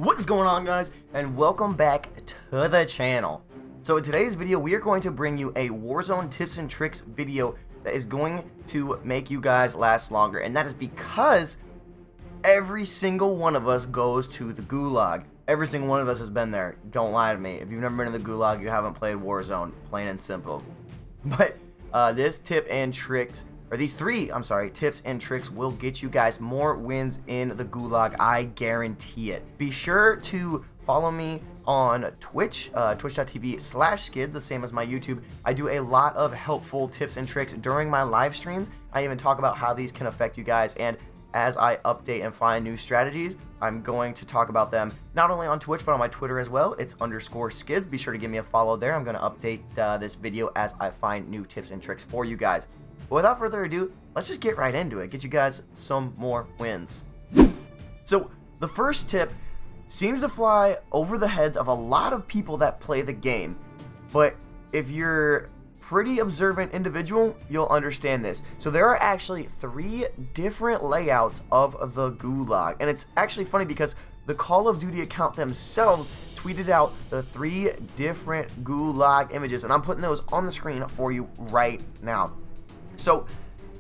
What's going on, guys, and welcome back to the channel. So in today's video we are going to bring you a Warzone tips and tricks video that is going to make you guys last longer, and that is because every single one of us goes to the gulag. Every single one of us has been there. Don't lie to me. If you've never been in the gulag, you haven't played Warzone, plain and simple. But this tip and tricks, or these three, tips and tricks will get you guys more wins in the gulag. I guarantee it. Be sure to follow me on Twitch, twitch.tv/skids, the same as my YouTube. I do a lot of helpful tips and tricks during my live streams. I even talk about how these can affect you guys, and as I update and find new strategies, I'm going to talk about them not only on Twitch but on my Twitter as well. It's _skids. Be sure to give me a follow there. I'm going to update this video as I find new tips and tricks for you guys. But without further ado, let's just get right into it. Get you guys some more wins. So the first tip seems to fly over the heads of a lot of people that play the game, but if you're pretty observant individual, you'll understand this. So there are actually 3 different layouts of the gulag, and it's actually funny because the Call of Duty account themselves tweeted out the 3 different gulag images, and I'm putting those on the screen for you right now. So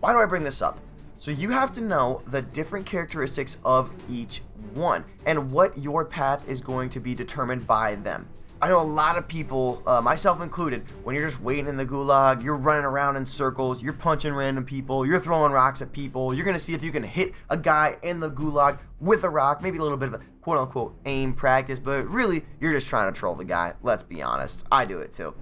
why do I bring this up? So you have to know the different characteristics of each one and what your path is going to be determined by them. I know a lot of people, myself included, when you're just waiting in the gulag, you're running around in circles, you're punching random people, you're throwing rocks at people, you're going to see if you can hit a guy in the gulag with a rock, maybe a little bit of a quote-unquote aim practice, but really, you're just trying to troll the guy. Let's be honest. I do it too.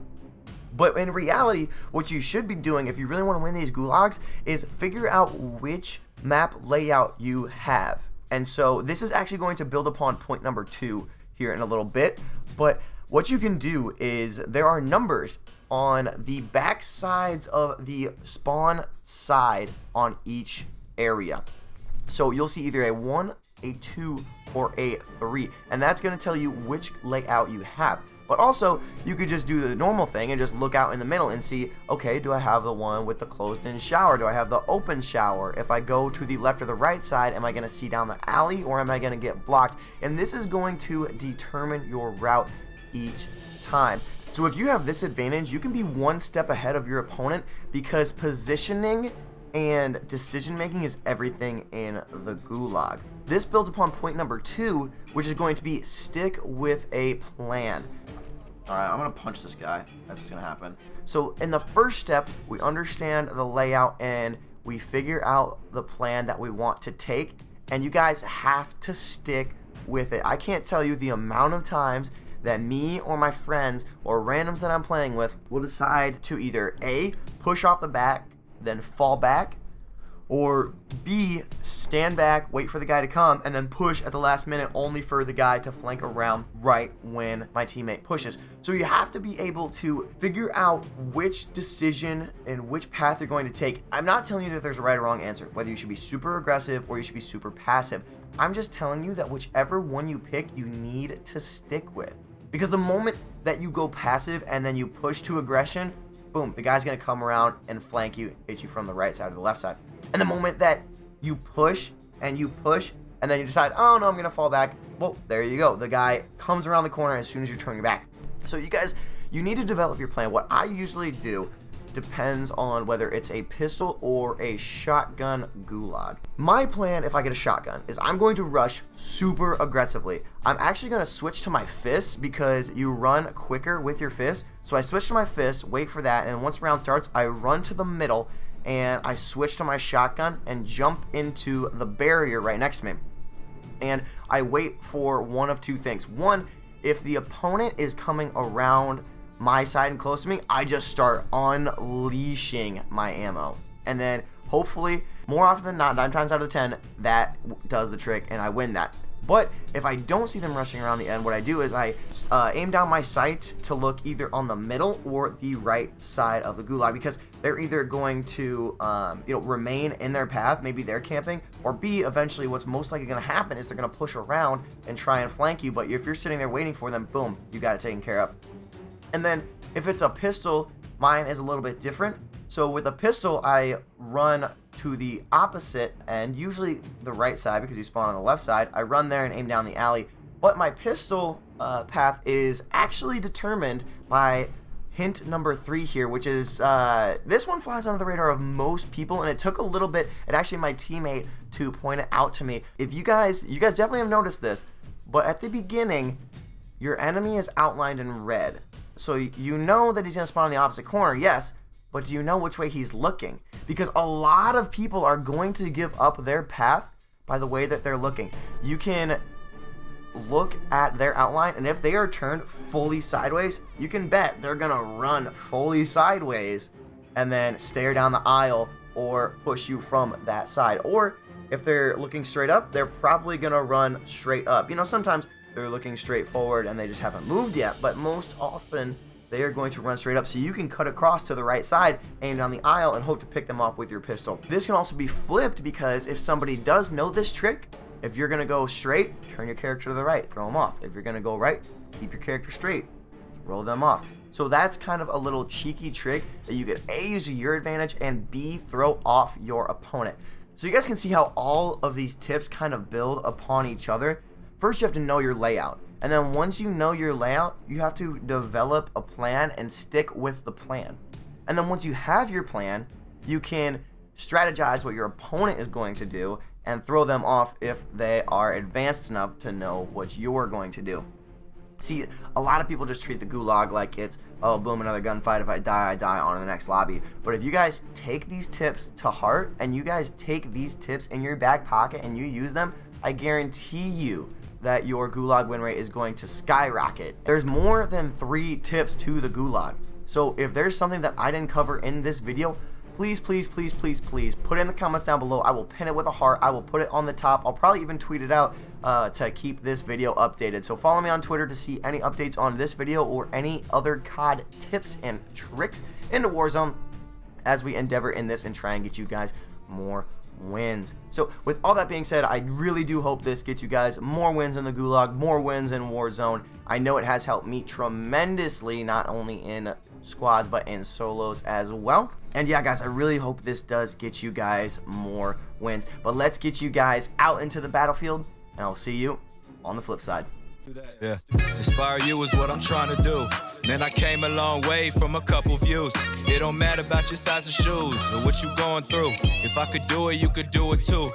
But in reality, what you should be doing if you really want to win these gulags is figure out which map layout you have. And so this is actually going to build upon point number 2 here in a little bit, but what you can do is there are numbers on the back sides of the spawn side on each area. So you'll see either a 1, a 2, or a 3, and that's going to tell you which layout you have. But also, you could just do the normal thing and just look out in the middle and see, okay, do I have the one with the closed-in shower? Do I have the open shower? If I go to the left or the right side, am I going to see down the alley, or am I going to get blocked? And this is going to determine your route each time. So if you have this advantage, you can be one step ahead of your opponent because positioning and decision making is everything in the gulag. This builds upon point number 2, which is going to be stick with a plan. Alright, I'm gonna punch this guy. That's what's gonna happen. So in the first step, we understand the layout and we figure out the plan that we want to take, and you guys have to stick with it. I can't tell you the amount of times that me or my friends or randoms that I'm playing with will decide to either A, push off the back, then fall back, or B, stand back, wait for the guy to come, and then push at the last minute only for the guy to flank around right when my teammate pushes. So you have to be able to figure out which decision and which path you're going to take. I'm not telling you that there's a right or wrong answer, whether you should be super aggressive or you should be super passive. I'm just telling you that whichever one you pick, you need to stick with. Because the moment that you go passive and then you push to aggression, boom, the guy's going to come around and flank you, hit you from the right side or the left side. And the moment that you push and then you decide, oh no, I'm going to fall back, well, there you go. The guy comes around the corner as soon as you turn your back. So you guys, you need to develop your plan. What I usually do depends on whether it's a pistol or a shotgun gulag. My plan, if I get a shotgun, is I'm going to rush super aggressively. I'm actually going to switch to my fists because you run quicker with your fists. So I switch to my fists, wait for that, and once round starts, I run to the middle and I switch to my shotgun and jump into the barrier right next to me. And I wait for one of 2 things. One, if the opponent is coming around my side and close to me, I just start unleashing my ammo. And then hopefully, more often than not, 9 times out of 10, that does the trick and I win that. But if I don't see them rushing around the end, what I do is I aim down my sight to look either on the middle or the right side of the gulag, because they're either going to remain in their path, maybe they're camping, or B, eventually what's most likely going to happen is they're going to push around and try and flank you, but if you're sitting there waiting for them, boom, you got it taken care of. And then if it's a pistol, mine is a little bit different. So with a pistol, I run to the opposite end, usually the right side because you spawn on the left side. I run there and aim down the alley. But my pistol path is actually determined by hint number 3 here, which is this one flies under the radar of most people, and it took a little bit, and actually my teammate to point it out to me. If you guys definitely have noticed this, but at the beginning your enemy is outlined in red, so you know that he's gonna spawn in the opposite corner, yes, but do you know which way he's looking? Because a lot of people are going to give up their path by the way that they're looking. You can look at their outline, and if they are turned fully sideways, you can bet they're gonna run fully sideways and then stare down the aisle or push you from that side. Or if they're looking straight up, they're probably gonna run straight up. You know, sometimes they're looking straight forward and they just haven't moved yet, but most often they are going to run straight up, so you can cut across to the right side, aim down the aisle, and hope to pick them off with your pistol. This can also be flipped, because if somebody does know this trick, if you're gonna go straight, turn your character to the right, throw them off. If you're gonna go right, keep your character straight, roll them off. So that's kind of a little cheeky trick that you could A, use to your advantage, and B, throw off your opponent. So you guys can see how all of these tips kind of build upon each other. First, you have to know your layout. And then once you know your layout, you have to develop a plan and stick with the plan. And then once you have your plan, you can strategize what your opponent is going to do and throw them off if they are advanced enough to know what you're going to do. See, a lot of people just treat the gulag like it's, oh, boom, another gunfight. If I die, on to the next lobby. But if you guys take these tips to heart, and you guys take these tips in your back pocket and you use them, I guarantee you that your gulag win rate is going to skyrocket. There's more than 3 tips to the gulag. So if there's something that I didn't cover in this video, please put it in the comments down below. I will pin it with a heart. I will put it on the top. I'll probably even tweet it out to keep this video updated. So follow me on Twitter to see any updates on this video or any other COD tips and tricks into Warzone as we endeavor in this and try and get you guys more wins. So with all that being said, I really do hope this gets you guys more wins in the gulag, more wins in Warzone. I know it has helped me tremendously, not only in squads but in solos as well. And yeah, guys, I really hope this does get you guys more wins. But let's get you guys out into the battlefield, and I'll see you on the flip side. Yeah, inspire you is what I'm trying to do. Man, I came a long way from a couple views. It don't matter about your size of shoes or what you going through. If I could do it, you could do it too.